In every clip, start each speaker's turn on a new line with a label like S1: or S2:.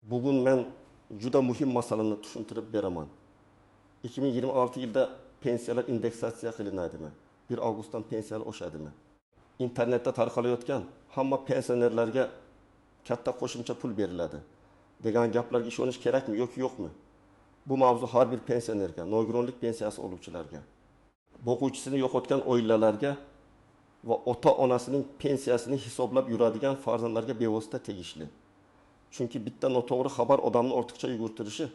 S1: Bugun men juda muhim masalani tushuntirib beraman. 2026 yilda pensiyalar indeksatsiya qilinadimi? 1 avgustdan pensiyalar oshadimi? İnternetda tarqalayotgan hamma pensionerlarga katta qo'shimcha pul beriladi degan gaplarga ishonish kerakmi yoki yo'qmi? Bu mavzu har bir pensionerga, nogironlik pensiyasi oluvchilarga, boquvchisini yo'qotgan oilalarga va ota-onasining pensiyasini hisoblab yuradigan farzandlarga bevosita tegishli. Chunki bitta noto'g'ri xabar odamni ortiqcha yugurtirishi,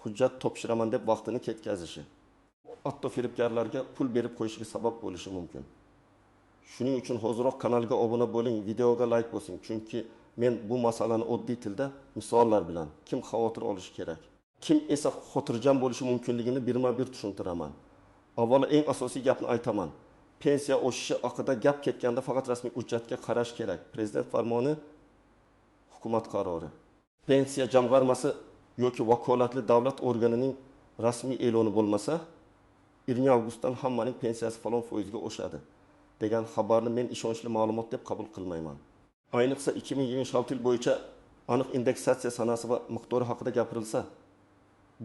S1: hujjat topshiraman deb vaqtini ketkazishi, hatto firibgarlarga pul berib qo'yishiga sabab bo'lishi mumkin. Shuning uchun hoziroq kanalga obuna bo'ling, videoga like bosing. Chunki men bu masalani oddiy tilda misollar bilan kim xavotir olishi kerak, kim esa xotirjam bo'lishi mumkinligini birma-bir tushuntiraman. Avvalo eng asosiy gapni aytaman. Pensiya oshishi haqida gap ketganda faqat rasmiy hujjatga qarash kerak. Prezident farmoni, hukumat qarori. Pensiya jamg'armasi yoki vakolatli davlat organining rasmiy e'loni bo'lmasa, 1 avgustdan hammaning pensiyasi falon foizga oshadi degan xabarni men ishonchli ma'lumot deb qabul qilmayman. Ayniqsa 2026 yil bo'yicha aniq indeksatsiya sanasi va miqdori haqida gapirilsa,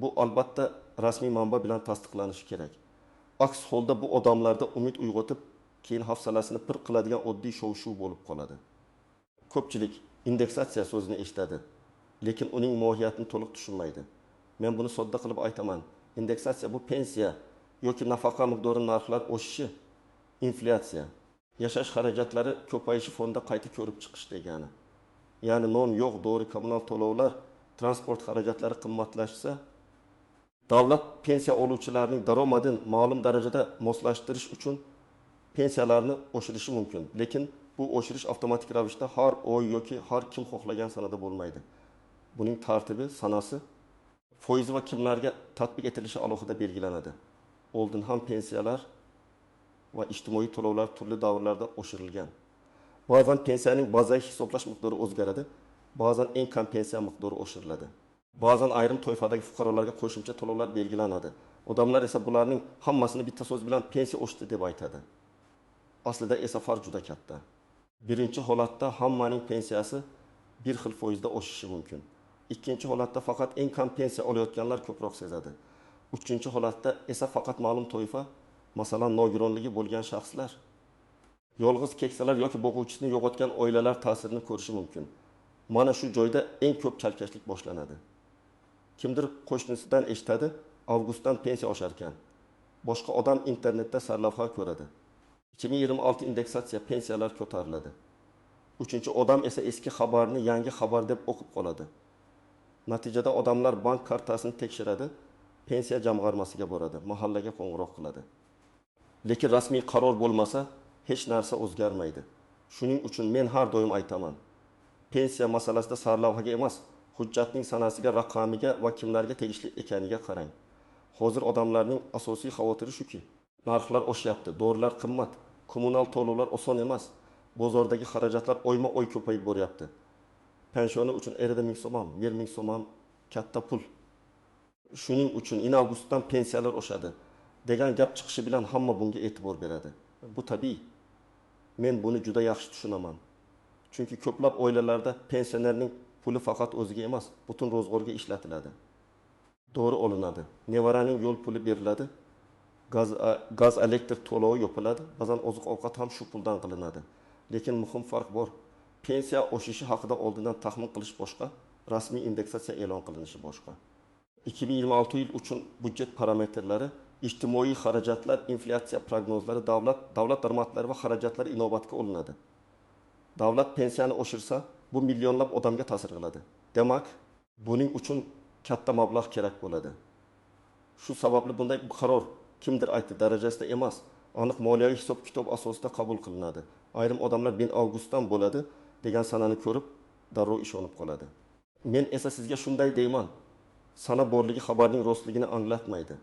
S1: bu albatta rasmiy manba bilan tasdiqlanishi kerak. Aks holda bu odamlarda umid uyg'otib, keyin hafsalasini pir qiladigan oddiy shov-shuv bo'lib qoladi. Ko'pchilik indeksatsiya so'zini eshitadi, lekin uning mohiyatini to'liq tushunmaydi. Men buni sodda qilib aytaman. Indeksatsiya bu pensiya yoki nafaqa miqdori narxlar oshishi, inflyatsiya, yashash xarajatlari ko'payishi fonda qayta ko'rib chiqish degani. Ya'ni non yo'q, dori, kommunal to'lovlar, transport xarajatlari qimmatlashsa, davlat pensiya oluvchilarning daromadini ma'lum darajada moslashtirish uchun pensiyalarni oshirishi mumkin. Lekin bu oshirish avtomatik ravishda har oy yoki har kim xohlagan sanada bo'lmaydi. Buning tartibi, sanasi, foiz va kimlarga tatbiq etilishi alohida belgilanadi. Oldin ham pensiyalar va ijtimoiy to'lovlar turli davrlarda oshirilgan. Ba'zan pensiyaning bazaviy hisoblash miqdori o'zgaradi, ba'zan eng kam pensiya miqdori oshiriladi. Ba'zan ayrim toifadagi fuqarolarga qo'shimcha to'lovlar belgilanadi. Odamlar esa bularning hammasini bitta so'z bilan pensiya oshdi deb aytadi. Aslida esa farq juda katta. Birinchi holatda hammaning pensiyasi bir xil foizda oshishi mumkin. Ikkinchi holatda faqat eng kam pensiya olayotganlar ko'proq sezadi. Uchinchi holatda esa faqat ma'lum toifa, masalan, nogironligi bo'lgan shaxslar, yolg'iz keksalar yoki boquvchisini yo'qotgan oilalar ta'sirini ko'rishi mumkin. Mana shu joyda eng ko'p chalkashlik boshlanadi. Kimdir qo'shnisidan eshitadi, avgustdan pensiya oshar ekan. Boshqa odam internetda sarlavha ko'radi. 2026 indeksatsiya pensiyalar ko'tariladi. Uchinchi odam esa eski xabarni yangi xabar deb o'qib qoladi. Natijada odamlar bank kartasini tekshiradi, pensiya jamg'armasiga boradi, mahallaga qo'ng'iroq qiladi. Lekin rasmiy qaror bo'lmasa, hech narsa o'zgarmaydi. Shuning uchun men har doim aytaman. Pensiya masalasida sarlavhaga emas, hujjatning sanasiga, raqamiga va kimlarga tegishli ekaniga qarang. Hozir odamlarning asosiy xavotiri shuki, narxlar oshyapti, dorilar qimmat, kommunal to'lovlar oson emas, bozordagi xarajatlar oyma-oy ko'payib boryapti. Pensioni uchun erida 1000 so'm, 1000 so'm katta pul. Shuning uchun avgustdan pensiyalar oshadi degan gap chiqishi bilan hamma bunga e'tibor beradi. Bu tabiiy. Men buni juda yaxshi tushunaman. Chunki ko'plab oilalarda pensionerning puli faqat o'ziga emas, butun ro'zg'orga ishlatiladi. Dori olinadi, nevaraning yo'l puli beriladi, gaz elektr to'lovi yopiladi, ba'zan oziq-ovqat ham shu puldan qilinadi. Lekin muhim farq bor. Pensiya oshishi haqida oldindan taxmin qilish boshqa, rasmiy indeksatsiya e'lon qilinishi boshqa. 2026 yil uchun budjet parametrlari, ijtimoiy xarajatlar, inflyatsiya prognozlari, davlat daromadlari va xarajatlari inobatga olinadi. Davlat pensiyani oshirsa, bu millionlab odamga ta'sir qiladi. Demak, buning uchun katta mablag' kerak bo'ladi. Shu sababli bunday qaror kimdir aytdi darajasida emas, aniq moliyaviy hisob-kitob asosida qabul qilinadi. Ayrim odamlar 1 avgustdan bo'ladi degan sanani ko'rib, darrov ishonib qoladi. Men esa sizga shunday deyman. Sana borligi xabarning rostligini anglatmaydi.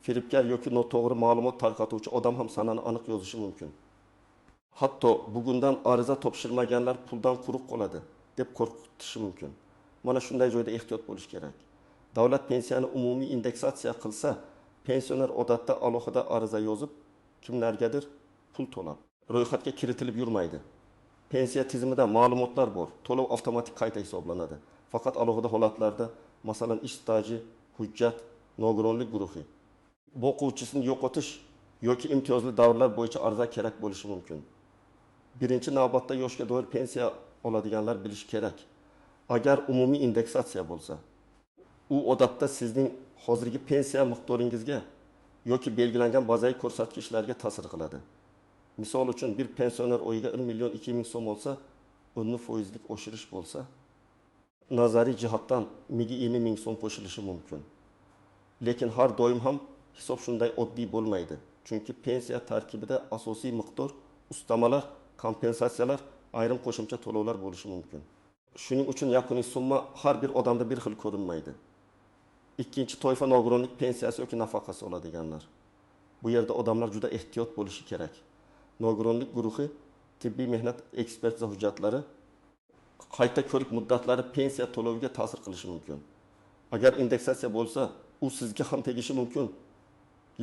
S1: Firibgar yoki noto'g'ri ma'lumot tarqatuvchi odam ham sanani aniq yozishi mumkin. Hatto bugundan ariza topshirmaganlar puldan quruq qoladi deb qo'rqitishi mumkin. Mana shunday joyda ehtiyot bo'lish kerak. Davlat pensiyani umumiy indeksatsiya qilsa, pensioner odatda alohida ariza yozib, kimlargadir pul to'lab, ro'yxatga kiritilib yurmaydi. Pensiya tizimida ma'lumotlar bor, to'lov avtomatik qayta hisoblanadi. Faqat alohida holatlarda, masalan, ish staji, hujjat, nogironlik guruhi. Bu o'quvchisini yo'qotish yoki imtiyozli davrlar bo'yicha ariza kerak bo'lishi mumkin. Birinchi navbatda yoshga doir pensiya oladiganlar bilishi kerak. Agar umumiy indeksatsiya bo'lsa, u odatda sizning hozirgi pensiya miqdoringizga yoki belgilangan bazaviy ko'rsatkichlarga ta'sir qiladi. Misol uchun bir pensioner oyiga 1 million 2 ming so'm olsa, 10% oshirish bo'lsa, nazariy jihatdan 20 ming so'm qo'shilishi mumkin. Lekin har doim ham hisob shunday oddiy bo'lmaydi. Chunki pensiya tarkibida asosiy miqdor ustamalar, kompensatsiyalar, ayrim qo'shimcha to'lovlar bo'lishi mumkin. Shuning uchun yakuniy summa har bir odamda bir xil ko'rinmaydi. Ikkinchi toifa nogironlik pensiyasi yoki nafaqasi oladiganlar. Bu yerda odamlar juda ehtiyot bo'lishi kerak. Nogironlik guruhi tibbiy mehnat ekspertiza hujjatlari, qayta ko'rik muddatlari pensiya to'loviga ta'sir qilishi mumkin. Agar indeksatsiya bo'lsa, u sizga ham tegishi mumkin.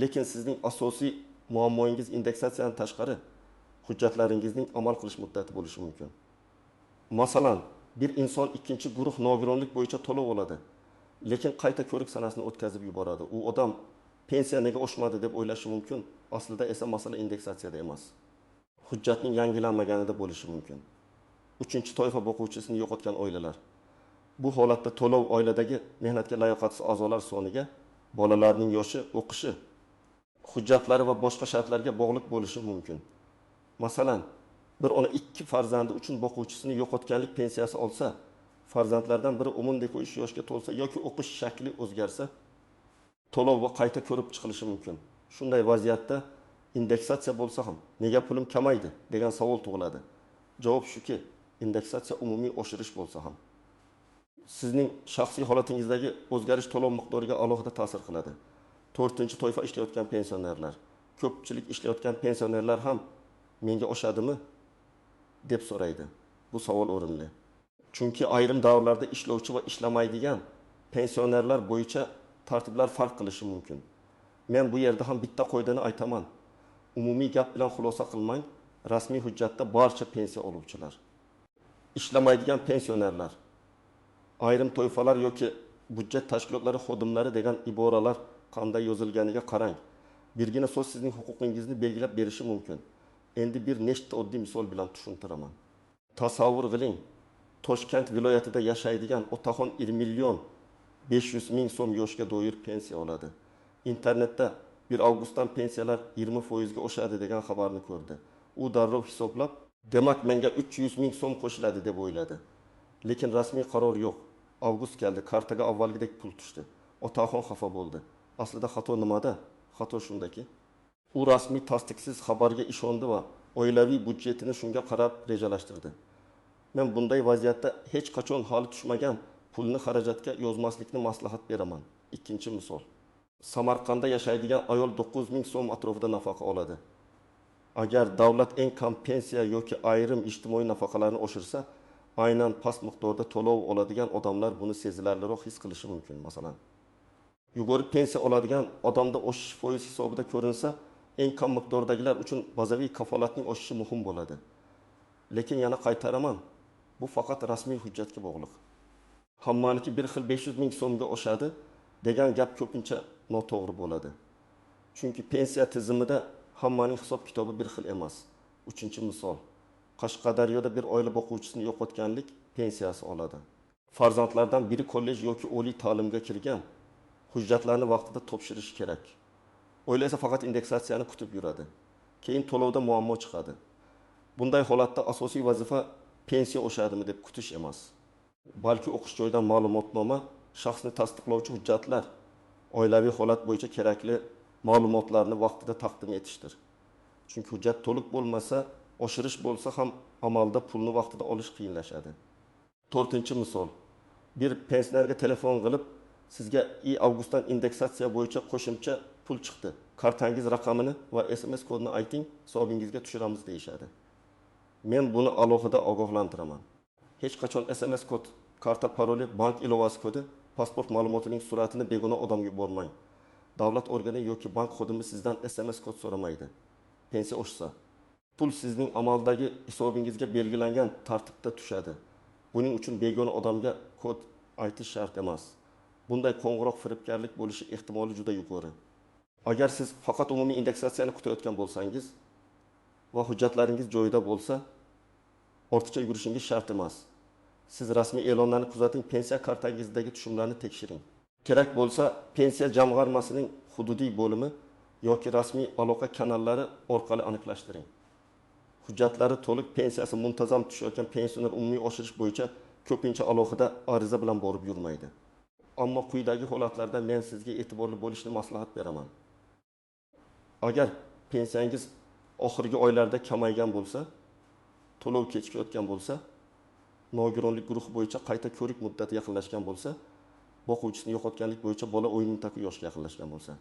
S1: Lekin sizning asosiy muammoingiz indeksatsiyadan tashqari hujjatlaringizning amal qilish muddati bo'lishi mumkin. Masalan, bir inson ikkinchi guruh nogironlik bo'yicha to'lov oladi, lekin qayta ko'rik sanasini o'tkazib yuboradi. U odam pensiya nega oshmadi deb o'ylashi mumkin. Aslida esa masala indeksatsiyada emas. Hujjatning yangilanmaganida bo'lishi mumkin. Uchinchi toifa o'quvchisini yo'qotgan oilalar. Bu holatda to'lov oiladagi mehnatga layoqatsiz a'zolar soniga, bolalarning yoshi, o'qishi, hujjatlari va boshqa shartlarga bog'liq bo'lishi mumkin. Masalan, bir ona 2 farzandi uchun o'quvchisini yo'qotganlik pensiyasi olsa, farzandlardan biri umumdek ish yoshga to'lsa yoki o'qish shakli o'zgarsa, to'lov va qayta ko'rib chiqilishi mumkin. Shunday vaziyatda indeksatsiya bo'lsa ham nega pulim kamaydi degan savol tug'iladi. Javob shuki, indeksatsiya umumiy oshirish bo'lsa ham sizning shaxsiy holatingizdagi o'zgarish to'lov miqdoriga alohida ta'sir qiladi. 4-toifa ishlayotgan pensionerlar. Ko'pchilik ishlayotgan pensionerlar ham menga oshadimi deb so'raydi. Bu savol o'rinli. Chunki ayrim davrlarda ishlovchi va ishlamaydigan pensionerlar bo'yicha tartiblar farq qilishi mumkin. Men bu yerda ham bitta qoidani aytaman. Umumiy gap bilan xulosa qilmang, rasmiy hujjatda barcha pensiya oluvchilar. Ishlamaydigan pensionerlar, ayrim toifalar yoki budjet tashkilotlari xodimlari degan iboralar qanday yozilganiga qarang. Birgina so'z sizning huquqingizni belgilab berishi mumkin. Endi bir nechta oddiy misol bilan tushuntiraman. Tasavvur qiling, Toshkent viloyatida yashaydigan otaxon 1 million 500 ming so'm yoshga doir pensiya oladi. Internetda 1 avgustdan pensiyalar 20% ga oshadi degan xabarni ko'rdi. U darrov hisoblab, demak menga 300 ming so'm qo'shiladi deb o'yladi. Lekin rasmiy qaror yo'q. Avgust keldi, kartaga avvalgidek pul tushdi. Otaxon xafa bo'ldi. Aslida xato nimada? Xato shundaki, u rasmiy tasdiqsiz xabarga ishondi va oilaviy budjetini shunga qarab rejalashtirdi. Men bunday vaziyatda hech qachon hali tushmagan pulni xarajatga yozmaslikni maslahat beraman. Ikkinchi misol. Samarqandda yashaydigan ayol 9 ming so'm atrofida nafaqa oladi. Agar davlat eng kam pensiya yoki ayrim ijtimoiy nafaqalarni oshirsa, aynan past miqdorda to'lov oladigan odamlar buni sezilarliroq his qilishi mumkin. Masalan, yuqori pensiya oladigan odamda oshish foiz hisobida ko'rinsa, eng kam miqdordagilar uchun bazaviy kafolatning oshishi muhim bo'ladi. Lekin yana qaytaraman, bu faqat rasmiy hujjatga bog'liq. Hammaniki bir xil 500 ming so'mga oshadi degan gap ko'pincha noto'g'ri bo'ladi. Chunki pensiya tizimida hammaning hisob kitobi bir xil emas. Uchinchi misol. Qashqadaryoda bir oila o'quvchisini yo'qotganlik pensiyasi oladi. Farzandlardan biri kollej yoki oliy ta'limga kirgan, hujjatlarni vaqtida topshirish kerak. Oila esa faqat indeksatsiyani kutib yuradi. Keyin to'lovda muammo chiqadi. Bunday holatda asosiy vazifa pensiya oshadimi deb kutish emas. Balki o'qish joyidan ma'lumotnoma, shaxsni tasdiqlovchi hujjatlar, oilaviy holat bo'yicha kerakli ma'lumotlarni vaqtida taqdim etishdir. Chunki hujjat to'liq bo'lmasa, oshirish bo'lsa ham amalda pulni vaqtida olish qiyinlashadi. 4-misol. Bir pensionerga telefon qilib, sizga avgustdan indeksatsiya bo'yicha qo'shimcha pul chiqdi. Kartangiz raqamini va SMS kodini ayting, hisobingizga tushiramiz deyishadi. Men buni alohida ogohlantiraman. Hech qachon SMS kod, karta paroli, bank ilovasi kodi, pasport ma'lumotining suratini begona odamga yubormang. Davlat organi yoki bank xodimi sizdan SMS kod so'ramaydi. Pensiya oshsa, pul sizning amaldagi hisobingizga belgilangan tartibda tushadi. Buning uchun begona odamga kod aytish shart emas. Bunday qo'ng'iroq firibgarlik bo'lishi ehtimoli juda yuqori. Agar siz faqat umumiy indeksatsiyani kutayotgan bo'lsangiz va hujjatlaringiz joyida bo'lsa, ortiqcha yugurishingiz shart emas. Siz rasmiy e'lonlarni kuzating, pensiya kartangizdagi tushumlarni tekshiring. Kerak bo'lsa, pensiya jamg'armasining hududiy bo'limi yoki rasmiy aloqa kanallari orqali aniqlashtiring. Hujjatlari to'liq, pensiyasi muntazam tushayotgan pensioner umumiy oshirish bo'yicha ko'pincha alohida ariza bilan borib yurmaydi. Ammo quyidagi holatlarda men sizga e'tiborli bo'lishni maslahat beraman. Agar pensiyangiz oxirgi oylarda kamaygan bo'lsa, to'lov kechikayotgan bo'lsa, nogironlik guruhi bo'yicha qayta ko'rik muddati yaqinlashgan bo'lsa, boquvchisini yo'qotganlik bo'yicha bola o'yin-mintaqi yoshga yaqinlashgan bo'lsa,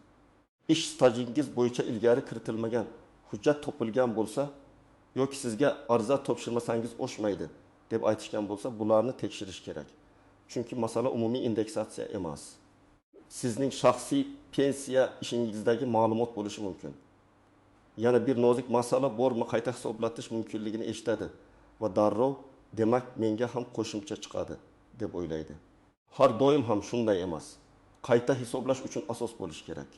S1: ish stajingiz bo'yicha ilgari kiritilmagan hujjat topilgan bo'lsa yoki sizga ariza topshirmasangiz oshmaydi deb aytishgan bo'lsa, bularni tekshirish kerak. Chunki masala umumiy indeksatsiya emas. Sizning shaxsiy pensiya ishingizdagi ma'lumot bo'lishi mumkin. Yana bir nozik masala bormi qayta hisoblatish mumkinligini eshitadi va darrov demak menga ham qo'shimcha chiqadi deb o'ylaydi. Har doim ham shunday emas. Qayta hisoblash uchun asos bo'lishi kerak.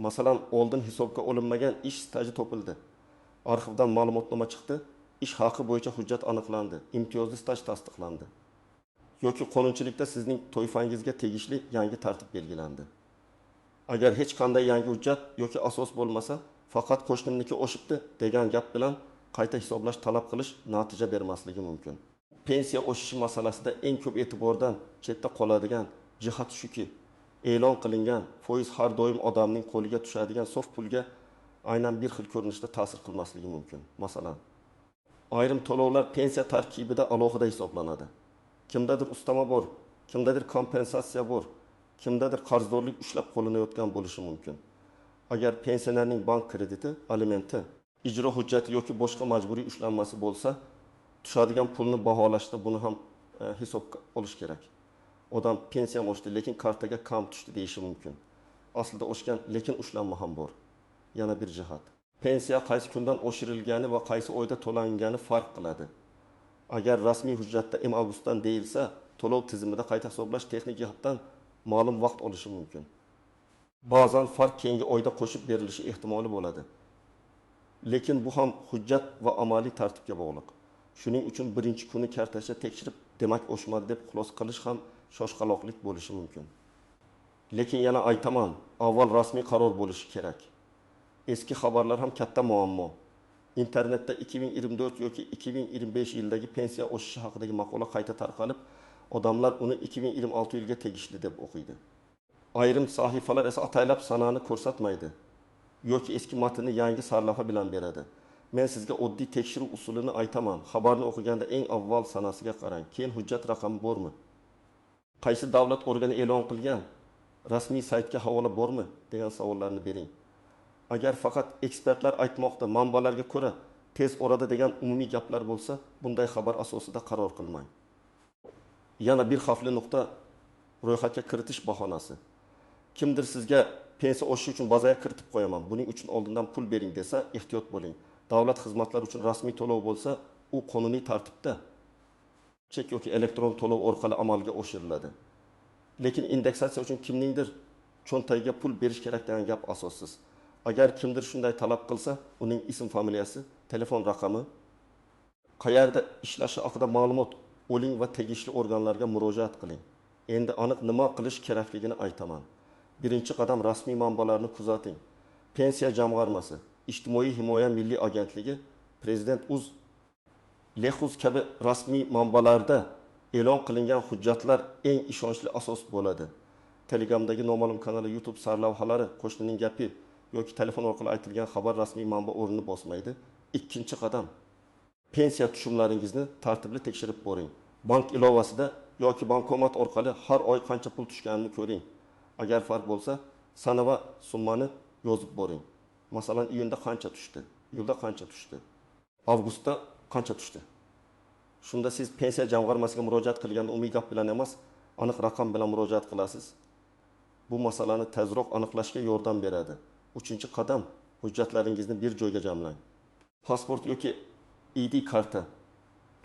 S1: Masalan, oldin hisobga olinmagan ish staji topildi. Arxivdan ma'lumotnoma chiqdi, ish haqi bo'yicha hujjat aniqlandi, imtiyozli staj tasdiqlandi. Yoki qonunchilikda sizning toifangizga tegishli yangi tartib belgilandi. Agar hech qanday yangi hujjat yoki asos bo'lmasa, faqat qo'shnimniki oshibdi degan gap bilan qayta hisoblash talab qilish natija bermasligi mumkin. Pensiya oshishi masalasida eng ko'p e'tibordan chetda qoladigan jihat shuki, e'lon qilingan foiz har doim odamning qo'liga tushadigan sof pulga aynan bir xil ko'rinishda ta'sir qilmasligi mumkin. Masalan, ayrim to'lovlar pensiya tarkibida alohida hisoblanadi. Kimdadir ustama bor, kimdadir kompensatsiya bor, kimdadir qarzdorlik ushlab qo'linayotgan bo'lishi mumkin. Agar pensionerning bank krediti, alimenti, ijro hujjati yoki boshqa majburiy ushlanmasi bo'lsa, tushadigan pulni baholashda buni ham hisobga olish kerak. Odam pensiyam oshdi, lekin kartaga kam tushdi deyishi mumkin. Aslida oshgan, lekin ushlanma ham bor. Yana bir jihat. Pensiya qaysi kundan oshirilgani va qaysi oyda to'langani farq qiladi. Agar rasmiy hujjatda avgustdan deyilsa, to'lov tizimida qayta hisoblash texnik jihatdan ma'lum vaqt olishi mumkin. Ba'zan farq keyingi oyda qo'shib berilishi ehtimoli bo'ladi. Lekin bu ham hujjat va amaliy tartibga bog'liq. Shuning uchun birinchi kuni kartacha tekshirib, demak oshmadi deb xulosa qilish ham shoshqaloqlik bo'lishi mumkin. Lekin yana aytaman, avval rasmiy qaror bo'lishi kerak. Eski xabarlar ham katta muammo. İnternetda 2024 yoki 2025 yildagi pensiya oshishi haqidagi maqola qayta tarqalib, odamlar uni 2026 yilga tegishli deb o'qiydi. Ayrim sahifalar esa ataylab sanani ko'rsatmaydi yoki eski matnni yangi sarlavha bilan beradi. Men sizga oddiy tekshiruv usulini aytaman. Xabarni o'qiganda eng avval sanasiga qarang. Keyin hujjat raqami bormi? Qaysi davlat organi e'lon qilgan? Rasmiy saytga havola bormi? degan savollarni bering. Agar faqat ekspertlar aytmoqda, manbalarga ko'ra tez orada degan umumiy gaplar bo'lsa, bunday xabar asosida qaror qilmang. Yana bir xavfli nuqta ro'yxatga kiritish bahonasi. Kimdir sizga pensiya oshishi uchun bazaga kiritib qo'yaman, buning uchun oldindan pul bering desa, ehtiyot bo'ling. Davlat xizmatlari uchun rasmiy to'lov bo'lsa, u qonuniy tartibda chek yoki elektron to'lov orqali amalga oshiriladi. Lekin indeksatsiya uchun kimningdir cho'ntagiga pul berish kerak degan gap asossiz. Agar kimdir shunday talab qilsa, uning ism familiyasi, telefon raqami, qayerda ishlashi haqida ma'lumot oling va tegishli organlarga murojaat qiling. Endi aniq nima qilish kerakligini aytaman. Birinchi qadam rasmiy manbalarni kuzating. Pensiya jamg'armasi, Ijtimoiy himoya milliy agentligi, Prezident.uz, Lexuz kabi rasmiy manbalarda e'lon qilingan hujjatlar eng ishonchli asos bo'ladi. Telegramdagi noma'lum kanali, YouTube sarlavhalari, qo'shnining gapi yoki telefon orqali aytilgan xabar rasmiy manba o'rnini bosmaydi. Ikkinchi qadam, pensiya tushumlaringizni tartibli tekshirib boring. Bank ilovasida yoki bankomat orqali har oy qancha pul tushganini ko'ring. Agar farq bo'lsa, sana va summani yozib boring. Masalan, iyunda qancha tushdi, iyulda qancha tushdi, avgustda qancha tushdi. Shunda siz pensiya jamg'armasiga murojaat qilganda umumiy gap bilan emas, aniq raqam bilan murojaat qilasiz. Bu masalani tezroq aniqlashga yordam beradi. Uchinchi qadam, hujjatlaringizni bir joyga jamlang. Pasport yoki ID karta,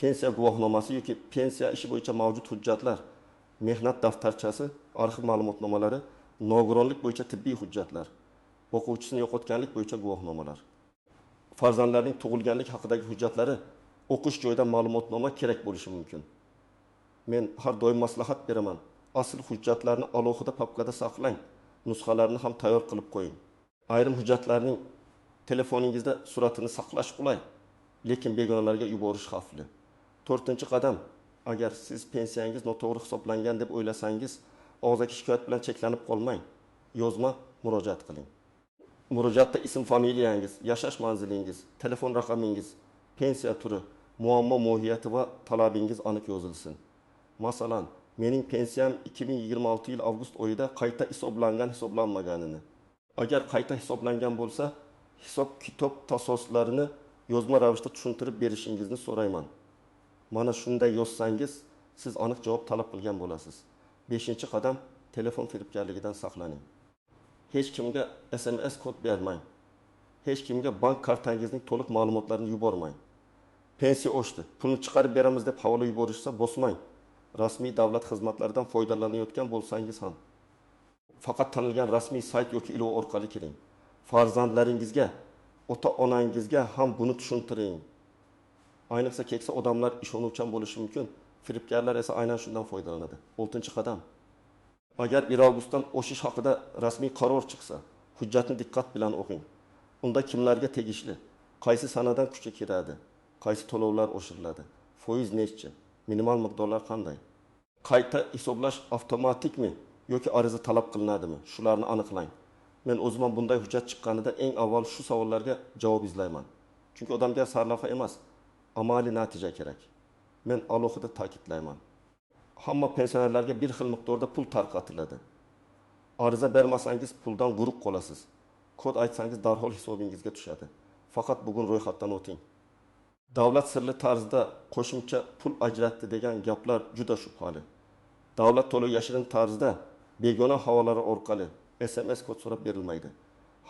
S1: pensiya guvohnomasi yoki pensiya ishi bo'yicha mavjud hujjatlar, mehnat daftarchasi, arxiv ma'lumotnomalari, nogironlik bo'yicha tibbiy hujjatlar, o'quvchisini yo'qotganlik bo'yicha guvohnomalar. Farzandlarning tug'ilganlik haqidagi hujjatlari o'qish joyidan ma'lumotnoma kerak bo'lishi mumkin. Men har doim maslahat beraman. Asl hujjatlarni alohida papkada saqlang. Nusxalarini ham tayyor qilib qo'ying. Ayrim hujjatlarning telefoningizda suratini saqlash qulay, lekin begonalarga yuborish xavfli. 4-qadam, agar siz pensiyangiz noto'g'ri hisoblangan deb o'ylasangiz, og'zaki shikoyat bilan cheklanib qolmang. Yozma murojaat qiling. Murojaatda ism familiyangiz, yashash manzilingiz, telefon raqamingiz, pensiya turi, muammo mohiyati va talabingiz aniq yozilsin. Masalan, mening pensiyam 2026 yil avgust oyida qayta hisoblanmaganini. Agar qayta hisoblangan bo'lsa, hisob kitob tasoslarini yozma ravishda tushuntirib berishingizni so'rayman. Mana shunday yozsangiz, siz aniq javob talab qilgan bo'lasiz. 5-qadam, telefon firibgarligidan saqlaning. Hech kimga SMS kod bermang. Hech kimga bank kartangizning to'liq ma'lumotlarini yubormang. Pensiya oshdi, pulni chiqarib beramiz deb havola yuborishsa bosmang. Rasmiy davlat xizmatlaridan foydalanayotgan bo'lsangiz ham faqat tanilgan rasmiy sayt yoki ilova orqali kiring. Farzandlaringizga, ota-onangizga ham buni tushuntiring. Ayniqsa keksa odamlar ishonuvchan bo'lishi mumkin, firibgarlar esa aynan shundan foydalanadi. 6-qadam. Agar 1 avgustdan o'shish haqida rasmiy qaror chiqsa, hujjatni diqqat bilan o'qing. Unda kimlarga tegishli, qaysi sanadan kuchga kiradi, qaysi to'lovlar oshiriladi, foiz nechchi, minimal miqdorlar qanday, qayta hisoblash avtomatikmi yoki ariza talab qilinadimi? Shularni aniqlang. Men o'zim ham bunday hujjat chiqqanida eng avval shu savollarga javob izlayman. Chunki odamga sarlavha emas, amaliy natija kerak. Men alohida ta'kidlayman. Hamma pensionerlarga bir xil miqdorda pul tarqatiladi. Ariza bermasangiz puldan guruh qolasiz. Kod aytsangiz darhol hisobingizga tushadi. Faqat bugun ro'yxatdan o'ting. Davlat sirli tarzda qo'shimcha pul ajratdi degan gaplar juda shubhali. Davlat to'lov yashirin tarzda begona havolalar orqali SMS kod so'rab berilmaydi.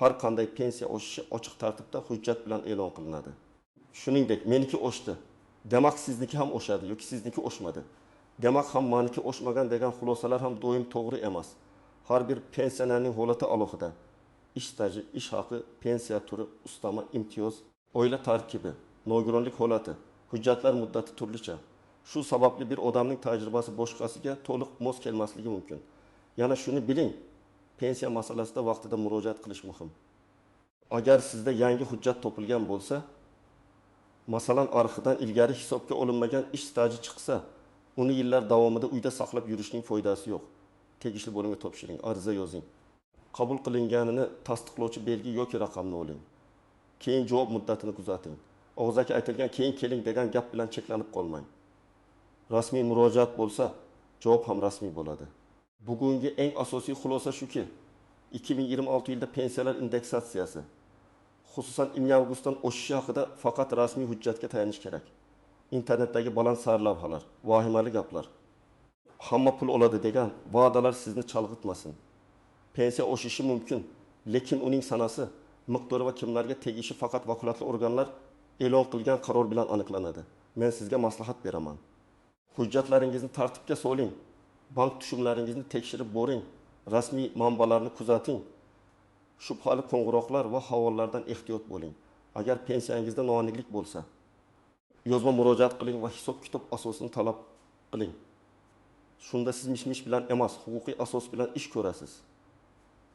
S1: Har qanday pensiya oshishi ochiq tartibda hujjat bilan e'lon qilinadi. Shuningdek, meniki oshdi. Demak sizniki ham oshadi yoki sizniki oshmadi. Demak ham meniki oshmagan degan xulosalar ham doim to'g'ri emas. Har bir pensionerning holati alohida. Ish staji, ish haqi, pensiya turi, ustama, imtiyoz, oila tarkibi, nogironlik holati, hujjatlar muddati turlicha. Shu sababli bir odamning tajribasi boshqasiga to'liq mos kelmasligi mumkin. Yana shuni biling, pensiya masalasida vaqtida murojaat qilish muhim. Agar sizda yangi hujjat topilgan bo'lsa, masalan, arxidan ilgari hisobga olinmagan ish staji chiqsa, uni yillar davomida uyda saqlab yurishning foydasi yo'q. Tegishli bo'limga topshiring, ariza yozing. Qabul qilinganini tasdiqlovchi belgi yoki raqamni oling. Keyin javob muddatini kuzating. Og'zaki aytilgan keyin keling degan gap bilan cheklanib qolmang. Rasmiy murojaat bo'lsa, javob ham rasmiy bo'ladi. Bugungi eng asosiy xulosa shuki, 2026 yilda pensiyalar indeksatsiyasi, xususan 1 avgustdan o'shishi haqida faqat rasmiy hujjatga tayanish kerak. Internetdagi baland sarlavhalar, vahimali gaplar, hamma pul oladi degan va'dalar sizni chalg'itmasin. Pensiya oshishi mumkin, lekin uning sanasi, miqdori va kimlarga tegishi faqat vakolatli organlar e'lon qilgan qaror bilan aniqlanadi. Men sizga maslahat beraman. Hujjatlaringizni tartibga soling. Bank tushumlaringizni tekshirib boring. Rasmiy manbalarni kuzating. Shubhali qo'ng'iroqlar va havollardan ehtiyot bo'ling. Agar pensiyangizda noaniqlik bo'lsa, yozma murojaat qiling va hisob-kitob asosini talab qiling. Shunda siz mish-mish bilan emas, huquqiy asos bilan ish ko'rasiz.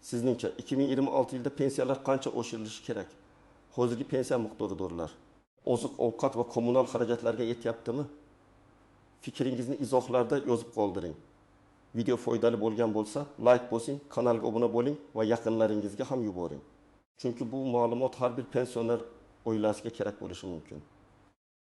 S1: Sizningcha 2026 yilda pensiyalar qancha oshirilishi kerak? Hozirgi pensiya miqdoridirlar. Oziq-ovqat va kommunal xarajatlarga yetyaptimi? Fikringizni izohlarda yozib qoldiring. Video foydali bo'lgan bo'lsa, like bosing, kanalga obuna bo'ling va yaqinlaringizga ham yuboring. Chunki bu ma'lumot har bir pensioner oilasiga kerak bo'lishi mumkin.